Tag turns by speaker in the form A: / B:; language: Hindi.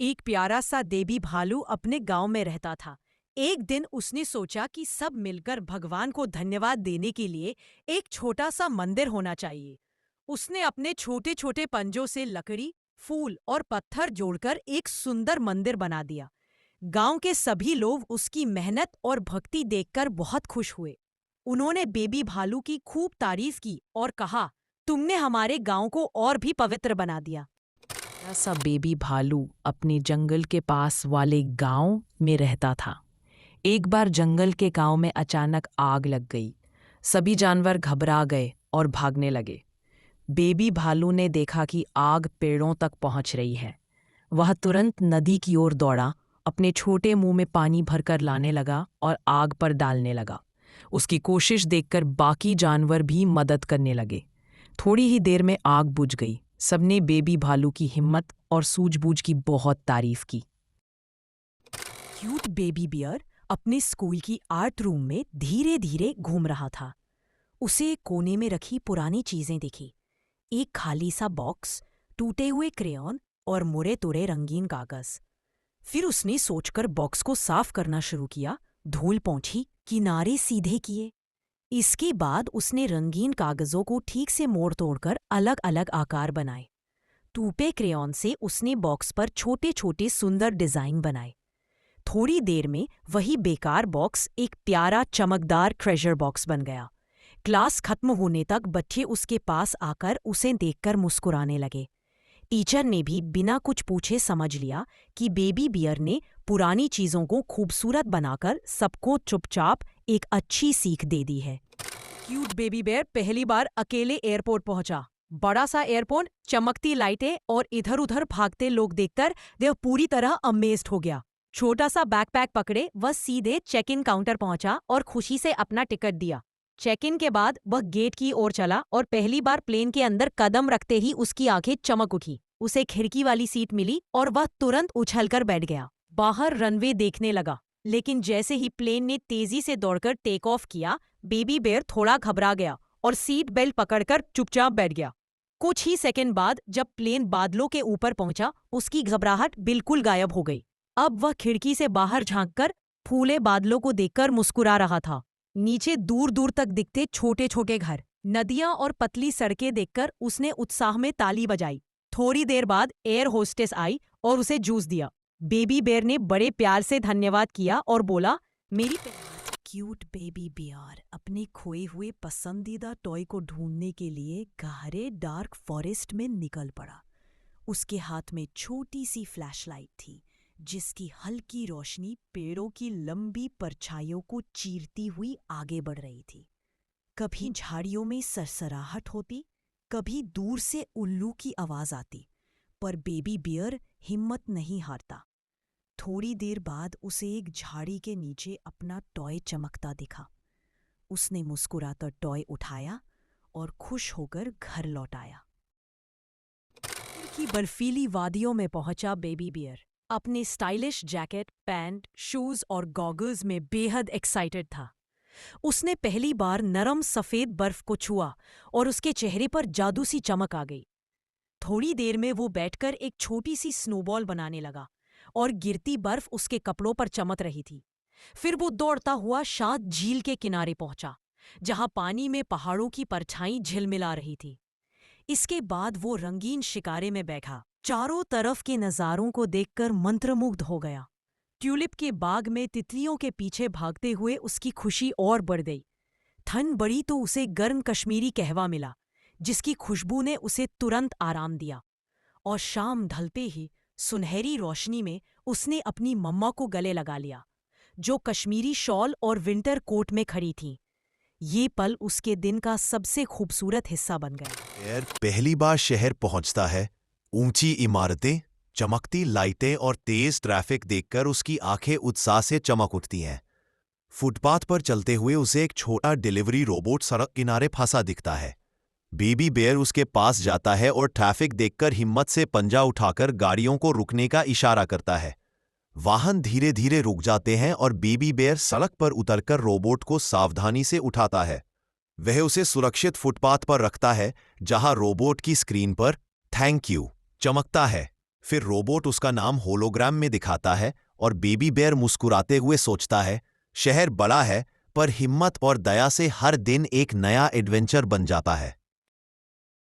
A: एक प्यारा सा देवी भालू अपने गांव में रहता था। एक दिन उसने सोचा कि सब मिलकर भगवान को धन्यवाद देने के लिए एक छोटा सा मंदिर होना चाहिए। उसने अपने छोटे छोटे पंजों से लकड़ी, फूल और पत्थर जोड़कर एक सुंदर मंदिर बना दिया। गांव के सभी लोग उसकी मेहनत और भक्ति देखकर बहुत खुश हुए। उन्होंने बेबी भालू की खूब तारीफ की और कहा, तुमने हमारे गांव को और भी पवित्र बना दिया।
B: छोटा सा बेबी भालू अपने जंगल के पास वाले गांव में रहता था। एक बार जंगल के गांव में अचानक आग लग गई। सभी जानवर घबरा गए और भागने लगे। बेबी भालू ने देखा कि आग पेड़ों तक पहुंच रही है। वह तुरंत नदी की ओर दौड़ा, अपने छोटे मुंह में पानी भरकर लाने लगा और आग पर डालने लगा। उसकी कोशिश देखकर बाकी जानवर भी मदद करने लगे। थोड़ी ही देर में आग बुझ गई। सबने बेबी भालू की हिम्मत और सूझबूझ की बहुत तारीफ की।
A: क्यूट बेबी बियर अपने स्कूल की आर्ट रूम में धीरे धीरे घूम रहा था। उसे कोने में रखी पुरानी चीजें दिखी। एक खाली सा बॉक्स, टूटे हुए क्रेयॉन और मुड़े तुड़े रंगीन कागज। फिर उसने सोचकर बॉक्स को साफ करना शुरू किया। धूल पहुंची, किनारे सीधे किए। इसके बाद उसने रंगीन कागजों को ठीक से मोड़ तोड़कर अलग अलग आकार बनाए। टूटे क्रेयॉन से उसने बॉक्स पर छोटे छोटे सुंदर डिजाइन बनाए। थोड़ी देर में वही बेकार बॉक्स एक प्यारा चमकदार ट्रेजर बॉक्स बन गया। क्लास खत्म होने तक बच्चे उसके पास आकर उसे देखकर मुस्कुराने लगे। टीचर ने भी बिना कुछ पूछे समझ लिया कि बेबी बियर ने पुरानी चीजों को खूबसूरत बनाकर सबको चुपचाप एक अच्छी सीख दे दी है। क्यूट बेबी बियर पहली बार अकेले एयरपोर्ट पहुंचा। बड़ा सा एयरपोर्ट, चमकती लाइटें और इधर उधर भागते लोग देखकर वह पूरी तरह अमेज्ड हो गया। छोटा सा बैकपैक पकड़े वह सीधे चेक इन काउंटर पहुंचा और खुशी से अपना टिकट दिया। चेक इन के बाद वह गेट की ओर चला और पहली बार प्लेन के अंदर कदम रखते ही उसकी आंखें चमक उठी। उसे खिड़की वाली सीट मिली और वह तुरंत उछलकर बैठ गया। बाहर रनवे देखने लगा, लेकिन जैसे ही प्लेन ने तेजी से दौड़कर टेक ऑफ किया, बेबी बेयर थोड़ा घबरा गया और सीट बेल्ट पकड़कर चुपचाप बैठ गया। कुछ ही सेकंड बाद जब प्लेन बादलों के ऊपर पहुंचा, उसकी घबराहट बिल्कुल गायब हो गई। अब वह खिड़की से बाहर झांककर फूले बादलों को देखकर मुस्कुरा रहा था। नीचे दूर दूर तक दिखते छोटे छोटे घर, नदियां और पतली सड़कें देखकर उसने उत्साह में ताली बजाई। थोड़ी देर बाद एयर होस्टेस आई और उसे जूस दिया। बेबी बेयर ने बड़े प्यार से धन्यवाद किया और बोला, मेरी क्यूट बेबी बियर अपने खोए हुए पसंदीदा टॉय को ढूंढने के लिए गहरे डार्क फॉरेस्ट में निकल पड़ा। उसके हाथ में छोटी सी फ्लैशलाइट थी, जिसकी हल्की रोशनी पेड़ों की लंबी परछाइयों को चीरती हुई आगे बढ़ रही थी। कभी झाड़ियों में सरसराहट होती, कभी दूर से उल्लू की आवाज आती, पर बेबी बियर हिम्मत नहीं हारता। थोड़ी देर बाद उसे एक झाड़ी के नीचे अपना टॉय चमकता दिखा। उसने मुस्कुराकर टॉय उठाया और खुश होकर घर लौट आया। की बर्फीली वादियों में पहुंचा बेबी बियर अपने स्टाइलिश जैकेट, पैंट, शूज और गॉगल्स में बेहद एक्साइटेड था। उसने पहली बार नरम सफेद बर्फ को छुआ और उसके चेहरे पर जादू सी चमक आ गई। थोड़ी देर में वो बैठकर एक छोटी सी स्नोबॉल बनाने लगा और गिरती बर्फ उसके कपड़ों पर चमक रही थी। फिर वो दौड़ता हुआ शांत झील के किनारे पहुंचा, जहां पानी में पहाड़ों की परछाई झिलमिला रही थी। इसके बाद वो रंगीन शिकारे में बैठा। चारों तरफ के नजारों को देखकर मंत्रमुग्ध हो गया। ट्यूलिप के बाग में तितलियों के पीछे भागते हुए उसकी खुशी और बढ़ गई। ठंड बढ़ी तो उसे गर्म कश्मीरी कहवा मिला, जिसकी खुशबू ने उसे तुरंत आराम दिया। और शाम ढलते ही सुनहरी रोशनी में उसने अपनी मम्मा को गले लगा लिया, जो कश्मीरी शॉल और विंटर कोट में खड़ी थीं। ये पल उसके दिन का सबसे खूबसूरत हिस्सा बन गया।
C: एयर पहली बार शहर पहुंचता है। ऊंची इमारतें, चमकती लाइटें और तेज ट्रैफिक देखकर उसकी आंखें उत्साह से चमक उठती हैं। फुटपाथ पर चलते हुए उसे एक छोटा डिलीवरी रोबोट सड़क किनारे फंसा दिखता है। बेबी बेयर उसके पास जाता है और ट्रैफिक देखकर हिम्मत से पंजा उठाकर गाड़ियों को रुकने का इशारा करता है। वाहन धीरे धीरे रुक जाते हैं और बेबी बेयर सड़क पर उतरकर रोबोट को सावधानी से उठाता है। वह उसे सुरक्षित फुटपाथ पर रखता है, जहां रोबोट की स्क्रीन पर थैंक यू चमकता है। फिर रोबोट उसका नाम होलोग्राम में दिखाता है और बेबी बेयर मुस्कुराते हुए सोचता है, शहर बड़ा है पर हिम्मत और दया से हर दिन एक नया एडवेंचर बन जाता है।